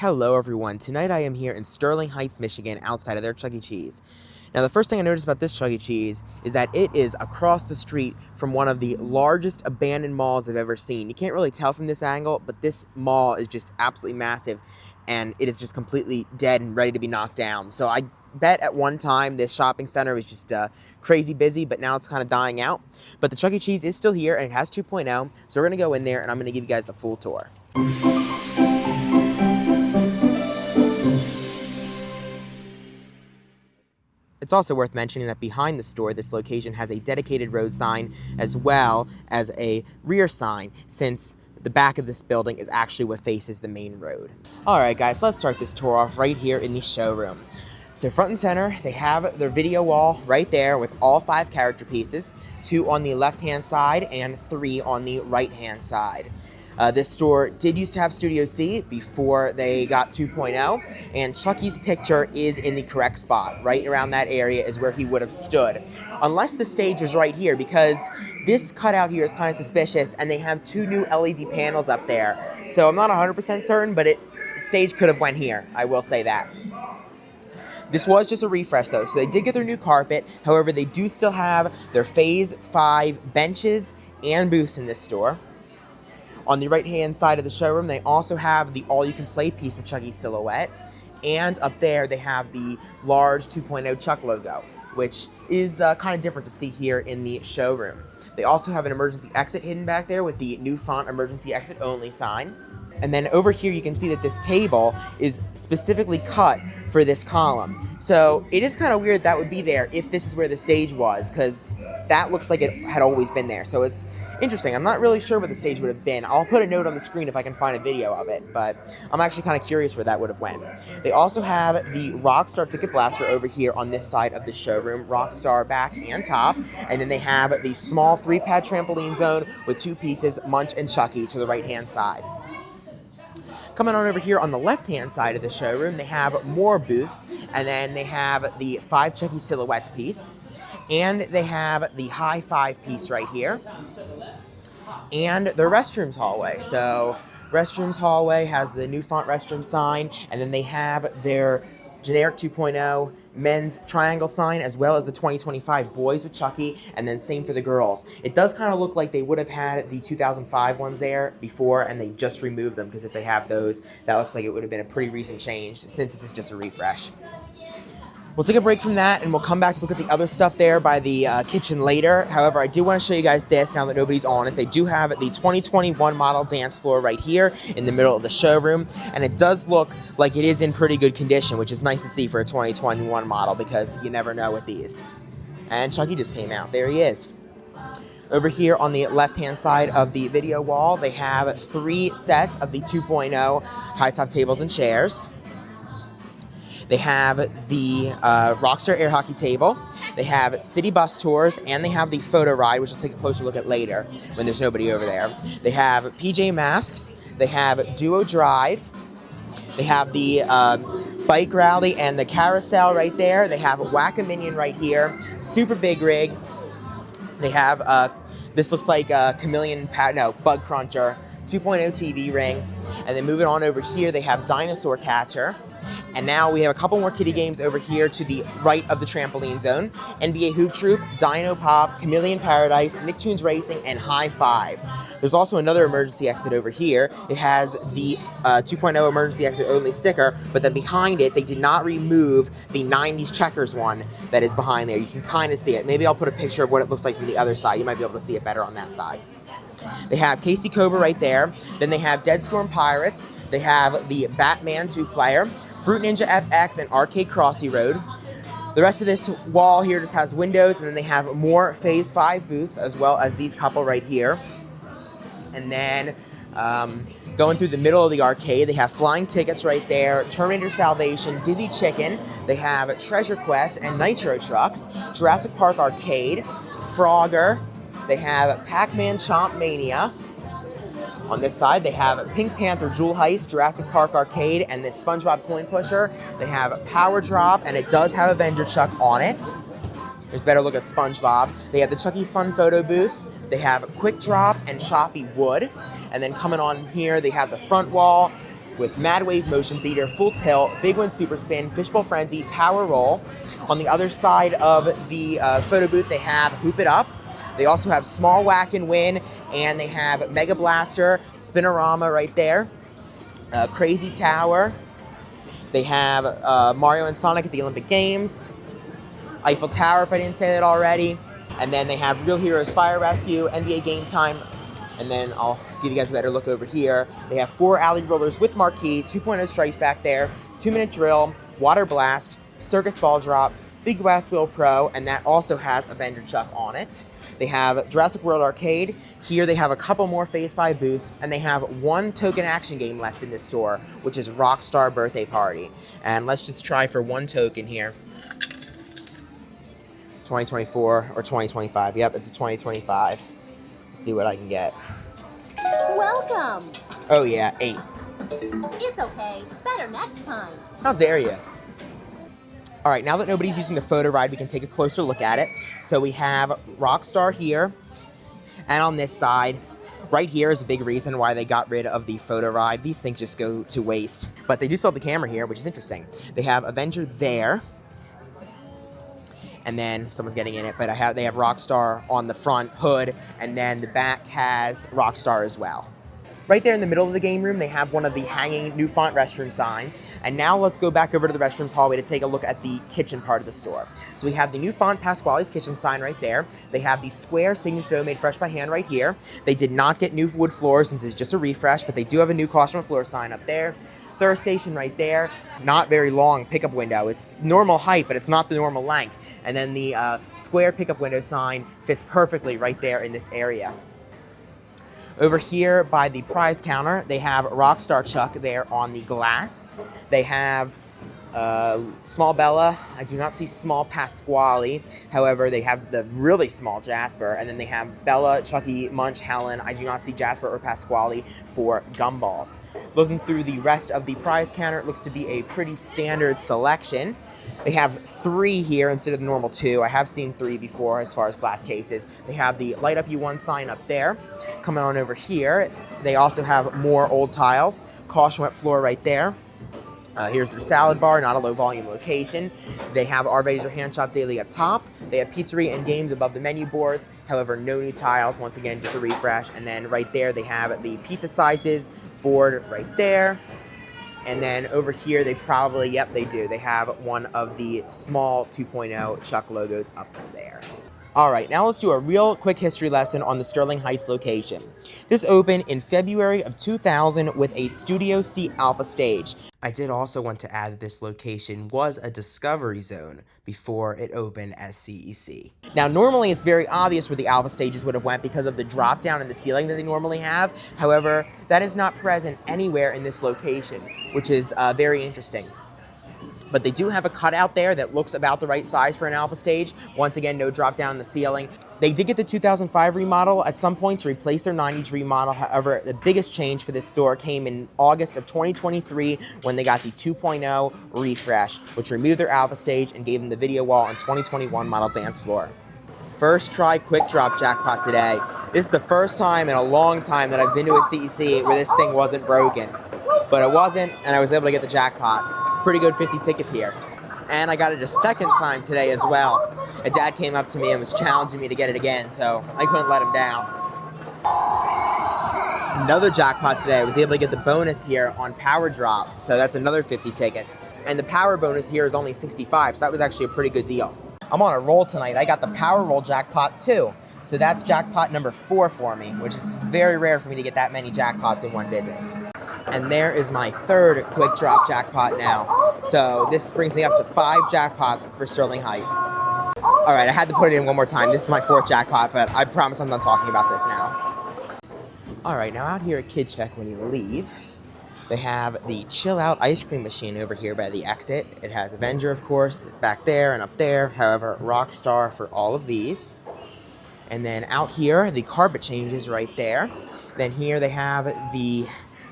Hello everyone, tonight I am here in Sterling Heights, Michigan, outside of their Chuck E. Cheese. Now the first thing I noticed about this Chuck E. Cheese is that it is across the street from one of the largest abandoned malls I've ever seen. You can't really tell from this angle, but this mall is just absolutely massive, and it is just completely dead and ready to be knocked down. So I bet at one time this shopping center was just crazy busy, but now it's kind of dying out. But the Chuck E. Cheese is still here, and it has 2.0, so we're going to go in there, and I'm going to give you guys the full tour. It's also worth mentioning that behind the store, this location has a dedicated road sign as well as a rear sign, since the back of this building is actually what faces the main road. Alright guys, let's start this tour off right here in the showroom. So front and center, they have their video wall right there with all 5 character pieces, 2 on the left-hand side and 3 on the right-hand side. This store did used to have Studio C before they got 2.0, and Chucky's picture is in the correct spot. Right around that area is where he would have stood. Unless the stage was right here, because this cutout here is kind of suspicious, and they have 2 new LED panels up there. So I'm not 100% certain, but stage could have went here. I will say that. This was just a refresh though, so they did get their new carpet. However, they do still have their Phase 5 benches and booths in this store. On the right-hand side of the showroom, they also have the all-you-can-play piece with Chucky's silhouette. And up there, they have the large 2.0 Chuck logo, which is kind of different to see here in the showroom. They also have an emergency exit hidden back there with the new font emergency exit only sign. And then over here, you can see that this table is specifically cut for this column. So it is kind of weird that would be there if this is where the stage was, because that looks like it had always been there. So it's interesting. I'm not really sure where the stage would have been. I'll put a note on the screen if I can find a video of it, but I'm actually kind of curious where that would have went. They also have the Rockstar Ticket Blaster over here on this side of the showroom, Rockstar back and top, and then they have the small 3-pad trampoline zone with 2 pieces, Munch and Chucky, to the right-hand side. Coming on over here on the left-hand side of the showroom, they have more booths, and then they have the 5 Chucky Silhouettes piece, and they have the High 5 piece right here, and the restrooms hallway. So restrooms hallway has the new font restroom sign, and then they have their generic 2.0 men's triangle sign, as well as the 2025 boys with Chucky, and then same for the girls. It does kind of look like they would have had the 2005 ones there before, and they just removed them, because if they have those, that looks like it would have been a pretty recent change, since this is just a refresh. We'll take a break from that, and we'll come back to look at the other stuff there by the kitchen later. However, I do want to show you guys this now that nobody's on it. They do have the 2021 model dance floor right here in the middle of the showroom, and it does look like it is in pretty good condition, which is nice to see for a 2021 model, because you never know with these. And Chucky just came out. There he is. Over here on the left-hand side of the video wall, they have 3 sets of the 2.0 high-top tables and chairs. They have the Rockstar air hockey table, they have city bus tours, and they have the photo ride, which we'll take a closer look at later when there's nobody over there. They have PJ Masks, they have Duo Drive, they have the bike rally and the carousel right there, they have Whack-A-Minion right here, Super Big Rig, they have, this looks like a Bug Cruncher, 2.0 TV ring, and then moving on over here, they have Dinosaur Catcher. And now we have a couple more kiddie games over here to the right of the trampoline zone. NBA Hoop Troop, Dino Pop, Chameleon Paradise, Nicktoons Racing, and High 5. There's also another emergency exit over here. It has the 2.0 emergency exit only sticker, but then behind it, they did not remove the 90s checkers one that is behind there. You can kind of see it. Maybe I'll put a picture of what it looks like from the other side. You might be able to see it better on that side. They have Casey Cobra right there. Then they have Dead Storm Pirates. They have the Batman 2-player, Fruit Ninja FX, and Arcade Crossy Road. The rest of this wall here just has windows, and then they have more Phase 5 booths, as well as these couple right here. And then going through the middle of the arcade, they have Flying Tickets right there, Terminator Salvation, Dizzy Chicken. They have Treasure Quest and Nitro Trucks, Jurassic Park Arcade, Frogger. They have Pac-Man Chomp Mania. On this side, they have Pink Panther Jewel Heist, Jurassic Park Arcade, and this SpongeBob Coin Pusher. They have Power Drop, and it does have Avenger Chuck on it. There's a better look at SpongeBob. They have the Chucky's Fun photo booth. They have Quick Drop and Choppy Wood. And then coming on here, they have the front wall, with Mad Wave Motion Theater, Full Tilt, Big One Super Spin, Fishbowl Frenzy, Power Roll. On the other side of the photo booth, they have Hoop It Up. They also have Small Whack and Win, and they have Mega Blaster, Spinorama right there, Crazy Tower. They have Mario and Sonic at the Olympic Games, Eiffel Tower, if I didn't say that already, and then they have Real Heroes Fire Rescue, NBA Game Time, and then I'll give you guys a better look over here. They have 4 alley rollers with marquee, 2.0 strikes back there, 2-minute drill, water blast, circus ball drop, Big West Wheel Pro, and that also has Avenger Chuck on it. They have Jurassic World Arcade. Here they have a couple more Phase 5 booths, and they have 1 token action game left in this store, which is Rockstar Birthday Party. And let's just try for 1 token here. 2024 or 2025. Yep, it's a 2025. Let's see what I can get. Welcome. Oh yeah, 8. It's okay. Better next time. How dare you? All right, now that nobody's using the photo ride, we can take a closer look at it. So we have Rockstar here, and on this side, right here is a big reason why they got rid of the photo ride. These things just go to waste. But they do still have the camera here, which is interesting. They have Avenger there, and then someone's getting in it, but they have Rockstar on the front hood, and then the back has Rockstar as well. Right there in the middle of the game room, they have one of the hanging New Font restroom signs. And now let's go back over to the restrooms hallway to take a look at the kitchen part of the store. So we have the New Font Pasquale's Kitchen sign right there. They have the square signature dough made fresh by hand right here. They did not get new wood floors since it's just a refresh, but they do have a new caution floor sign up there. Third station right there. Not very long pickup window. It's normal height, but it's not the normal length. And then the square pickup window sign fits perfectly right there in this area. Over here by the prize counter, they have Rockstar Chuck there on the glass. They have Small Bella. I do not see Small Pasquale. However, they have the really small Jasper. And then they have Bella, Chucky, Munch, Helen. I do not see Jasper or Pasquale for gumballs. Looking through the rest of the prize counter, it looks to be a pretty standard selection. They have 3 here instead of the normal 2. I have seen 3 before as far as glass cases. They have the Light Up You One sign up there. Coming on over here, they also have more old tiles. Caution wet floor right there. Here's their salad bar, not a low volume location. They have our Raise Your Hand Shop Daily up top. They have pizzeria and games above the menu boards. However, no new tiles. Once again, just a refresh. And then right there, they have the pizza sizes board right there. And then over here, they probably, yep, they do. They have one of the small 2.0 Chuck logos up there. All right, now let's do a real quick history lesson on the Sterling Heights location. This opened in February of 2000 with a Studio C alpha stage. I did also want to add that this location was a discovery zone before it opened as CEC. Now, normally it's very obvious where the alpha stages would have went because of the drop down in the ceiling that they normally have. However, that is not present anywhere in this location, which is very interesting. But they do have a cutout there that looks about the right size for an alpha stage. Once again, no drop down in the ceiling. They did get the 2005 remodel at some point to replace their 90s remodel. However, the biggest change for this store came in August of 2023 when they got the 2.0 refresh, which removed their alpha stage and gave them the video wall and 2021 model dance floor. First try quick drop jackpot today. This is the first time in a long time that I've been to a CEC where this thing wasn't broken. But it wasn't, and I was able to get the jackpot. Pretty good 50 tickets here. And I got it a second time today as well. A dad came up to me and was challenging me to get it again, so I couldn't let him down. Another jackpot today. I was able to get the bonus here on Power Drop, so that's another 50 tickets. And the Power bonus here is only 65, so that was actually a pretty good deal. I'm on a roll tonight. I got the Power Roll jackpot too. So that's jackpot number 4 for me, which is very rare for me to get that many jackpots in one visit. And there is my 3rd quick drop jackpot now. So this brings me up to 5 jackpots for Sterling Heights. All right, I had to put it in one more time. This is my 4th jackpot, but I promise I'm done talking about this now. All right, now out here at Kid Check when you leave, they have the Chill Out ice cream machine over here by the exit. It has Avenger, of course, back there and up there. However, Rockstar for all of these. And then out here, the carpet changes right there. Then here they have the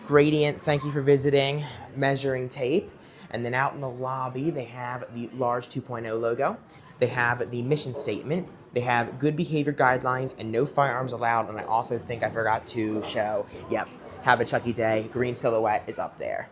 Gradient, thank you for visiting, measuring tape. And then out in the lobby, they have the large 2.0 logo. They have the mission statement. They have good behavior guidelines and no firearms allowed. And I also think I forgot to show, yep, Have a Chucky Day green silhouette is up there.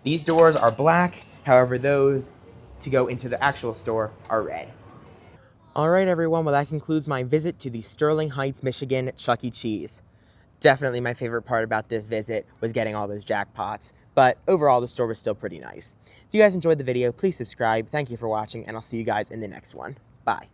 These doors are black, however those to go into the actual store are red. Alright everyone, well that concludes my visit to the Sterling Heights, Michigan Chuck E. Cheese. Definitely my favorite part about this visit was getting all those jackpots, but overall the store was still pretty nice. If you guys enjoyed the video, please subscribe, thank you for watching, and I'll see you guys in the next one. Bye.